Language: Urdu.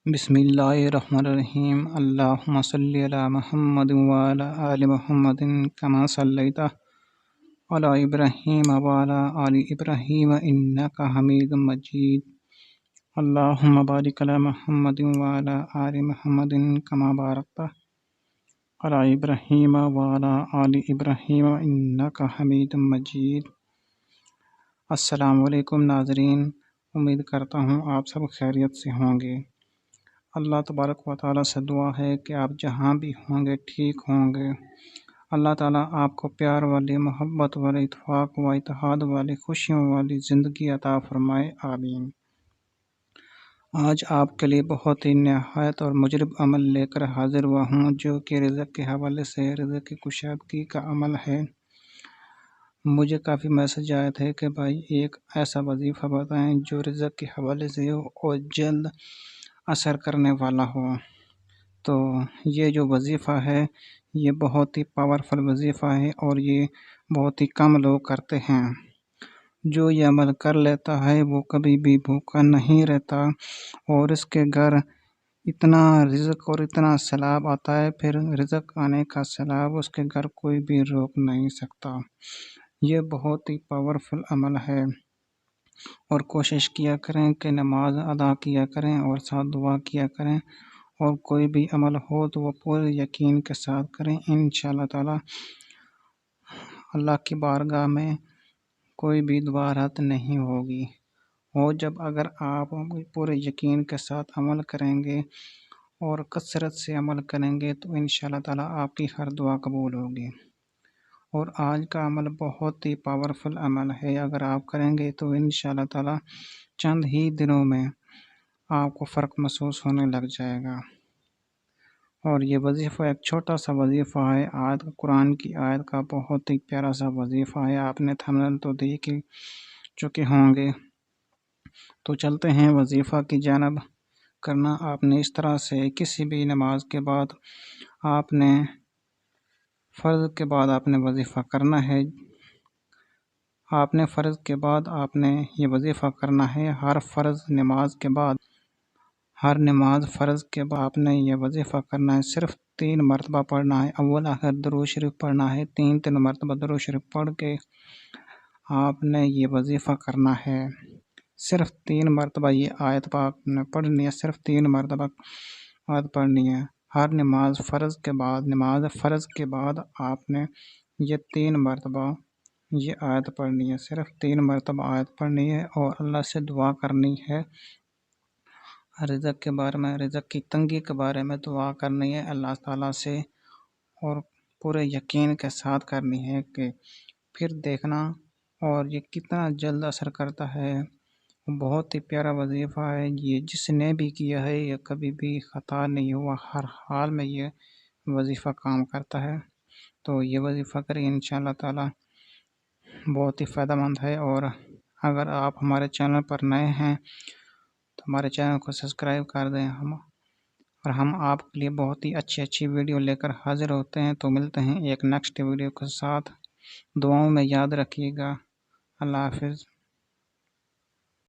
بسم اللہ الرحمن الرحیم اللہم صلی علی محمد وعلی آل محمد کما صلیت علی ابراہیم وعلی آل ابراہیم انک حمید مجید اللہم بارک علی محمد وعلی آل محمد کما بارکت علی ابراہیم وعلی آل ابراہیم انک حمید مجید۔ السلام علیکم ناظرین، امید کرتا ہوں آپ سب خیریت سے ہوں گے۔ اللہ تبارک و تعالیٰ سے دعا ہے کہ آپ جہاں بھی ہوں گے ٹھیک ہوں گے۔ اللہ تعالیٰ آپ کو پیار والی، محبت والی، اتفاق و اتحاد والی، خوشیوں والی زندگی عطا فرمائے، آمین۔ آج آپ کے لیے بہت ہی نہایت اور مجرب عمل لے کر حاضر ہوا ہوں، جو کہ رزق کے حوالے سے رزق کی کشادگی کا عمل ہے۔ مجھے کافی میسج آئے تھے کہ بھائی ایک ایسا وظیفہ بتائیں جو رزق کے حوالے سے ہو اور جلد اثر کرنے والا ہو۔ تو یہ جو وظیفہ ہے یہ بہت ہی پاورفل وظیفہ ہے اور یہ بہت ہی کم لوگ کرتے ہیں۔ جو یہ عمل کر لیتا ہے وہ کبھی بھی بھوکا نہیں رہتا اور اس کے گھر اتنا رزق اور اتنا سیلاب آتا ہے، پھر رزق آنے کا سیلاب اس کے گھر کوئی بھی روک نہیں سکتا۔ یہ بہت ہی پاورفل عمل ہے اور کوشش کیا کریں کہ نماز ادا کیا کریں اور ساتھ دعا کیا کریں، اور کوئی بھی عمل ہو تو وہ پورے یقین کے ساتھ کریں۔ انشاءاللہ تعالی اللہ کی بارگاہ میں کوئی بھی دعا رد نہیں ہوگی، اور جب اگر آپ پورے یقین کے ساتھ عمل کریں گے اور کثرت سے عمل کریں گے تو انشاءاللہ تعالی آپ کی ہر دعا قبول ہوگی۔ اور آج کا عمل بہت ہی پاورفل عمل ہے، اگر آپ کریں گے تو انشاءاللہ تعالی چند ہی دنوں میں آپ کو فرق محسوس ہونے لگ جائے گا۔ اور یہ وظیفہ ایک چھوٹا سا وظیفہ ہے، قرآن کی آیت کا بہت ہی پیارا سا وظیفہ ہے۔ آپ نے تھمبنیل تو دیکھ چکے ہوں گے، تو چلتے ہیں وظیفہ کی جانب۔ کرنا آپ نے اس طرح سے، کسی بھی نماز کے بعد آپ نے فرض کے بعد آپ نے وظیفہ کرنا ہے۔ آپ نے فرض کے بعد آپ نے یہ وظیفہ کرنا ہے، ہر فرض نماز کے بعد، ہر نماز فرض کے بعد آپ نے یہ وظیفہ کرنا ہے۔ صرف 3 مرتبہ پڑھنا ہے، اول آخر درود شریف پڑھنا ہے، 3 مرتبہ درود شریف پڑھ کے آپ نے یہ وظیفہ کرنا ہے۔ صرف 3 مرتبہ یہ آیت پاک نے پڑھنی ہے، صرف 3 مرتبہ آیت پڑھنی ہے۔ ہر نماز فرض کے بعد آپ نے یہ 3 مرتبہ یہ آیت پڑھنی ہے، صرف 3 مرتبہ آیت پڑھنی ہے، اور اللہ سے دعا کرنی ہے رزق کے بارے میں، رزق کی تنگی کے بارے میں دعا کرنی ہے اللہ تعالیٰ سے، اور پورے یقین کے ساتھ کرنی ہے کہ پھر دیکھنا اور یہ کتنا جلد اثر کرتا ہے۔ بہت ہی پیارا وظیفہ ہے، یہ جس نے بھی کیا ہے یہ کبھی بھی خطا نہیں ہوا، ہر حال میں یہ وظیفہ کام کرتا ہے۔ تو یہ وظیفہ کریں انشاءاللہ تعالی، بہت ہی فائدہ مند ہے۔ اور اگر آپ ہمارے چینل پر نئے ہیں تو ہمارے چینل کو سبسکرائب کر دیں، اور ہم آپ کے لیے بہت ہی اچھی ویڈیو لے کر حاضر ہوتے ہیں۔ تو ملتے ہیں ایک نیکسٹ ویڈیو کے ساتھ، دعاؤں میں یاد رکھیے گا۔ اللہ حافظ۔